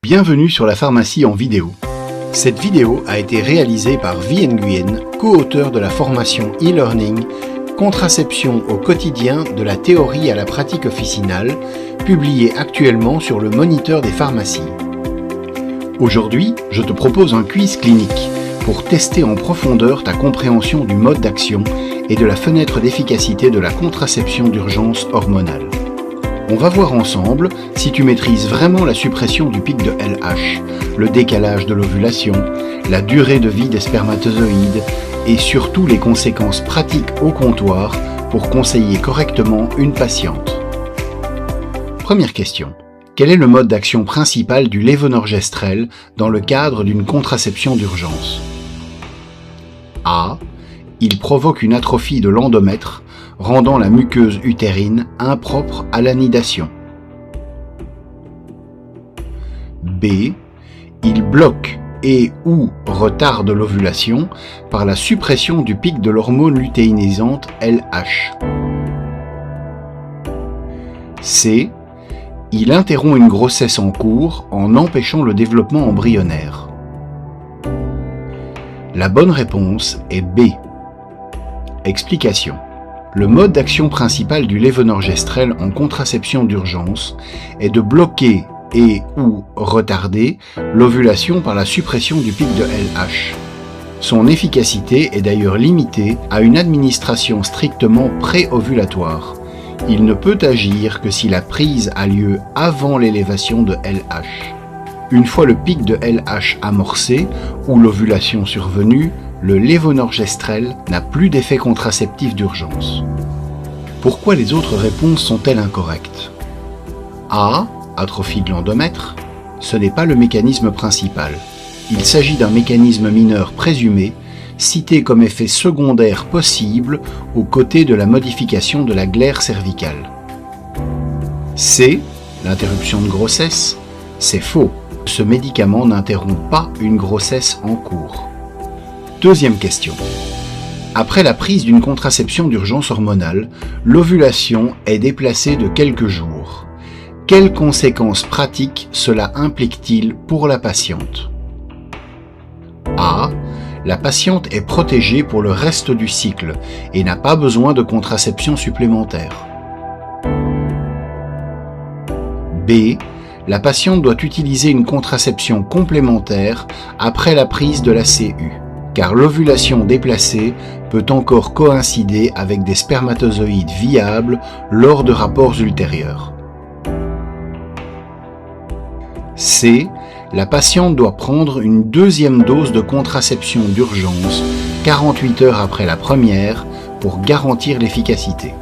Bienvenue sur la pharmacie en vidéo. Cette vidéo a été réalisée par Vie Nguyen, co-auteur de la formation e-learning Contraception au quotidien de la théorie à la pratique officinale, publiée actuellement sur le Moniteur des pharmacies. Aujourd'hui, je te propose un quiz clinique pour tester en profondeur ta compréhension du mode d'action et de la fenêtre d'efficacité de la contraception d'urgence hormonale. On va voir ensemble si tu maîtrises vraiment la suppression du pic de LH, le décalage de l'ovulation, la durée de vie des spermatozoïdes et surtout les conséquences pratiques au comptoir pour conseiller correctement une patiente. Première question. Quel est le mode d'action principal du lévonorgestrel dans le cadre d'une contraception d'urgence? A. Il provoque une atrophie de l'endomètre, rendant la muqueuse utérine impropre à l'anidation. B. Il bloque et ou retarde l'ovulation par la suppression du pic de l'hormone lutéinisante LH. C. Il interrompt une grossesse en cours en empêchant le développement embryonnaire. La bonne réponse est B. Explication. Le mode d'action principal du lévonorgestrel en contraception d'urgence est de bloquer et ou retarder l'ovulation par la suppression du pic de LH. Son efficacité est d'ailleurs limitée à une administration strictement pré-ovulatoire. Il ne peut agir que si la prise a lieu avant l'élévation de LH. Une fois le pic de LH amorcé ou l'ovulation survenue, le lévonorgestrel n'a plus d'effet contraceptif d'urgence. Pourquoi les autres réponses sont-elles incorrectes? A. Atrophie de l'endomètre. Ce n'est pas le mécanisme principal. Il s'agit d'un mécanisme mineur présumé, cité comme effet secondaire possible aux côtés de la modification de la glaire cervicale. C. L'interruption de grossesse. C'est faux. Ce médicament n'interrompt pas une grossesse en cours. Deuxième question. Après la prise d'une contraception d'urgence hormonale, l'ovulation est déplacée de quelques jours. Quelles conséquences pratiques cela implique-t-il pour la patiente? A. La patiente est protégée pour le reste du cycle et n'a pas besoin de contraception supplémentaire. B. La patiente doit utiliser une contraception complémentaire après la prise de la CU, car l'ovulation déplacée peut encore coïncider avec des spermatozoïdes viables lors de rapports ultérieurs. C. La patiente doit prendre une deuxième dose de contraception d'urgence 48 heures après la première pour garantir l'efficacité.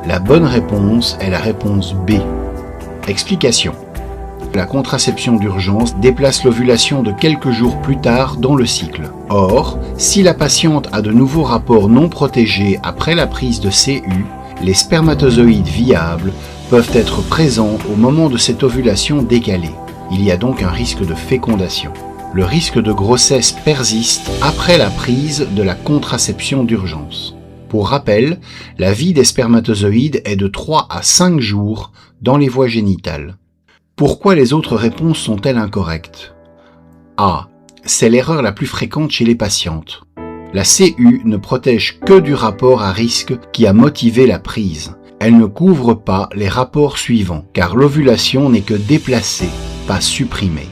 La bonne réponse est la réponse B. Explication. La contraception d'urgence déplace l'ovulation de quelques jours plus tard dans le cycle. Or, si la patiente a de nouveaux rapports non protégés après la prise de CU, les spermatozoïdes viables peuvent être présents au moment de cette ovulation décalée. Il y a donc un risque de fécondation. Le risque de grossesse persiste après la prise de la contraception d'urgence. Pour rappel, la vie des spermatozoïdes est de 3 à 5 jours dans les voies génitales. Pourquoi les autres réponses sont-elles incorrectes? A. C'est l'erreur la plus fréquente chez les patientes. La CU ne protège que du rapport à risque qui a motivé la prise. Elle ne couvre pas les rapports suivants, car l'ovulation n'est que déplacée, pas supprimée.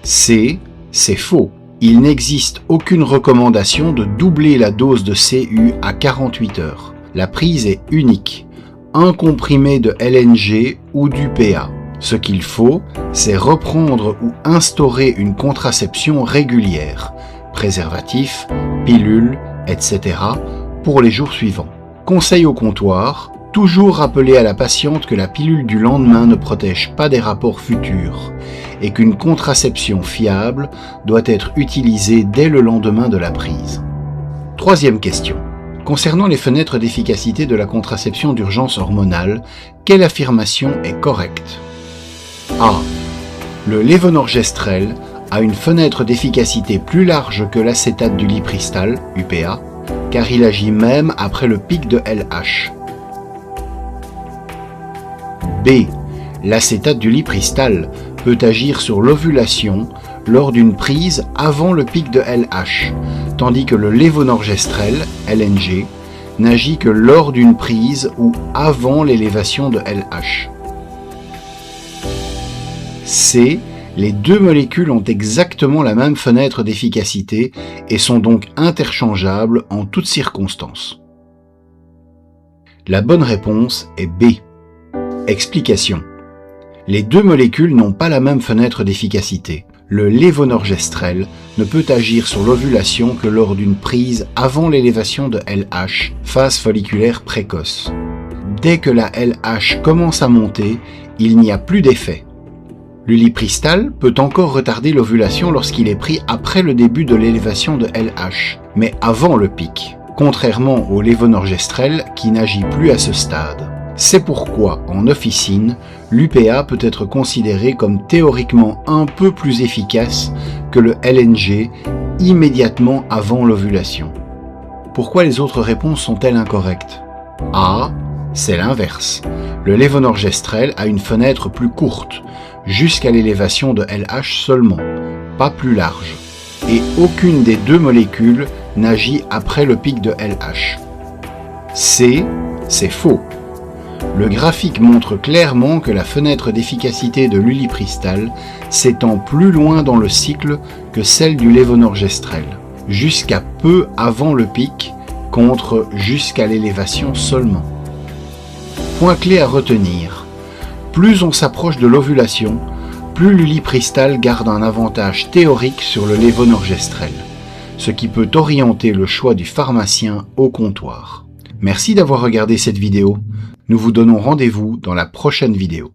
C. C'est faux. Il n'existe aucune recommandation de doubler la dose de CU à 48 heures. La prise est unique. Un comprimé de LNG ou du PA. Ce qu'il faut, c'est reprendre ou instaurer une contraception régulière, préservatif, pilule, etc., pour les jours suivants. Conseil au comptoir, toujours rappeler à la patiente que la pilule du lendemain ne protège pas des rapports futurs et qu'une contraception fiable doit être utilisée dès le lendemain de la prise. Troisième question. Concernant les fenêtres d'efficacité de la contraception d'urgence hormonale, quelle affirmation est correcte? A. Le lévonorgestrel a une fenêtre d'efficacité plus large que l'acétate du lipristal, UPA, car il agit même après le pic de LH. B. L'acétate du lipristal peut agir sur l'ovulation lors d'une prise avant le pic de LH, tandis que le lévonorgestrel, LNG, n'agit que lors d'une prise ou avant l'élévation de LH. C. Les deux molécules ont exactement la même fenêtre d'efficacité et sont donc interchangeables en toutes circonstances. La bonne réponse est B. Explication. Les deux molécules n'ont pas la même fenêtre d'efficacité. Le lévonorgestrel ne peut agir sur l'ovulation que lors d'une prise avant l'élévation de LH, phase folliculaire précoce. Dès que la LH commence à monter, il n'y a plus d'effet. L'ulipristal peut encore retarder l'ovulation lorsqu'il est pris après le début de l'élévation de LH, mais avant le pic, contrairement au lévonorgestrel qui n'agit plus à ce stade. C'est pourquoi, en officine, l'UPA peut être considéré comme théoriquement un peu plus efficace que le LNG immédiatement avant l'ovulation. Pourquoi les autres réponses sont-elles incorrectes? A. C'est l'inverse. Le lévonorgestrel a une fenêtre plus courte, jusqu'à l'élévation de LH seulement, pas plus large, et aucune des deux molécules n'agit après le pic de LH. C. C'est faux. Le graphique montre clairement que la fenêtre d'efficacité de l'ulipristal s'étend plus loin dans le cycle que celle du lévonorgestrel, jusqu'à peu avant le pic, contre jusqu'à l'élévation seulement. Point clé à retenir. Plus on s'approche de l'ovulation, plus l'ulipristal garde un avantage théorique sur le lévonorgestrel, ce qui peut orienter le choix du pharmacien au comptoir. Merci d'avoir regardé cette vidéo. Nous vous donnons rendez-vous dans la prochaine vidéo.